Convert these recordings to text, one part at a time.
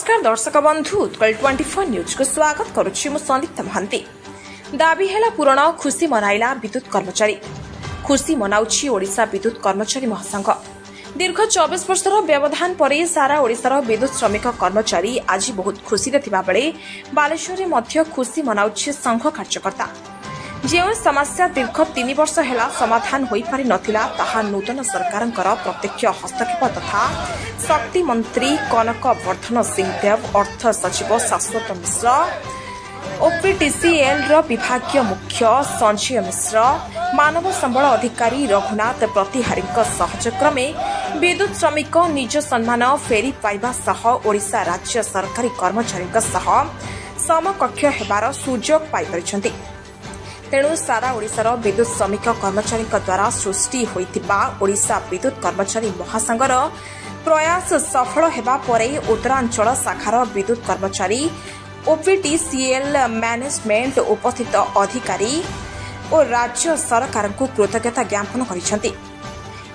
नमस्कार दर्शक बंधु उत्कल 24 न्यूज को स्वागत करुछि मु संदीप्त महांती। दाबी हेला पूरण खुशी मनाइला विद्युत कर्मचारी। खुशी मनाउछि ओडिशा विद्युत कर्मचारी महासंघ। दीर्घ 24 वर्षर व्यवधान पर सारा ओडिशार विद्युत श्रमिक कर्मचारी आज बहुत खुशी थिबा बेले बालेश्वर मध्य खुशी मनाउछि संघ कार्यकर्ता। जो समस्या दीर्घ 3 वर्ष हेला समाधान होई पारि नथिला ताहा नूतन सरकारंकर प्रत्यक्ष हस्तक्षेप तथा शक्ति मंत्री कनक वर्धन सिंह देव, अर्थ सचिव शाश्वत मिश्र, ओपीटीसीएल विभागीय मुख्य संजय मिश्र, मानव संबल अधिकारी रघुनाथ प्रतिहारी सहजक्रमे विद्युत श्रमिक निज सम्मान फेरी पाइबा सह ओडिशा राज्य सरकारी कर्मचारी समकक्ष हेबार सुजोग पाइपरिछन्ति। तेणु सारा ओडिशार विद्युत श्रमिक कर्मचारी द्वारा सृष्टि होइतिबा ओडिशा विद्युत कर्मचारी महासंघर प्रयास सफल हेबा परे उत्तरांचल शाखार विद्युत कर्मचारी ओपीटीसीएल मैनेजमेंट उपस्थित अधिकारी और राज्य सरकार को कृतज्ञता ज्ञापन करिसेंति।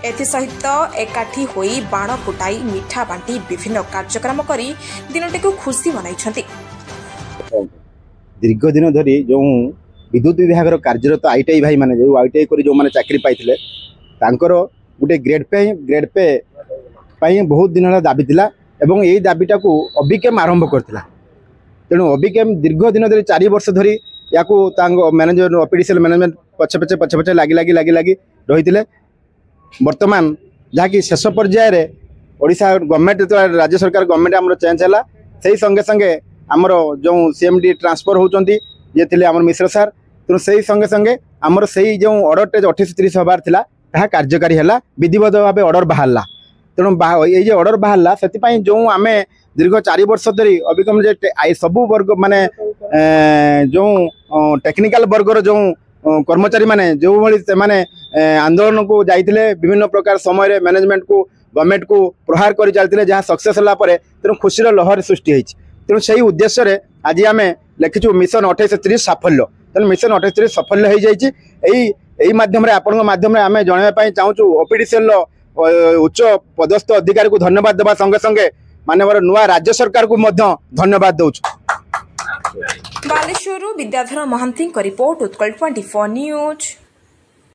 एथिसहित एकाठी होई बाण फुटाई मिठा बांटी विभिन्न कार्यक्रम करी दिनटी को खुशी मनाइछंति। दीर्घ दिन धरी जो विद्युत विभाग कार्यरत आईटीआई भाई माने जो आईटीआई करी जो माने चाकरी पाइथिले तांकर गुटे ग्रेड पे बहुत दिन दाबी थिला एवं यही दाबीटा को अभिकेम आरंभ करथिला। तेणु अभिकेम दीर्घ दिन धरी 4 वर्ष धरी याकू मैनेजर ओपीडीसीएल मैनेजमेंट पछे पछे लागी रही। वर्तमान जहाँकि शेष पर्यायर ओडिशा गवर्नमेंट राज्य सरकार गवर्नमेंट आमर चेंज है से संगे संगे आमर जो सीएमडी ट्रांसफर होती ये थे आम मिश्र सार। तेणु से संगे संगे आमर से जो ऑर्डर 28-30 हबार था ताहा कार्यकारी है विधिवत भाव ऑर्डर बाहरला। तेणु ये ऑर्डर बाहरला से जो आम दीर्घ 4 वर्ष धरी अभिगम सबू वर्ग माने जो टेक्निकल वर्गर जो कर्मचारी माने जो भली से माने आंदोलन को जाइतिले विभिन्न प्रकार समय मैनेजमेंट को गवर्नमेंट को प्रहार कर चलते जहाँ सक्सेस होला परे तेणु खुशीर लहर सृष्टि होइछि। तेणु से उद्देश्य आज आम लिखिचु मिशन 28-30 साफल्य। तेणु मिशन 28-30 सफल हो जाइए माध्यम आपण माध्यम आम जनवाई चाहूँ ओपीडीसीएल उच्च पदस्थ अधिकारी को धन्यवाद देवा संगे संगे मानवर नुआ राज्य सरकार को धन्यवाद दौच। Baleswar Bidyadhar Mahanty report Utkal 24 news.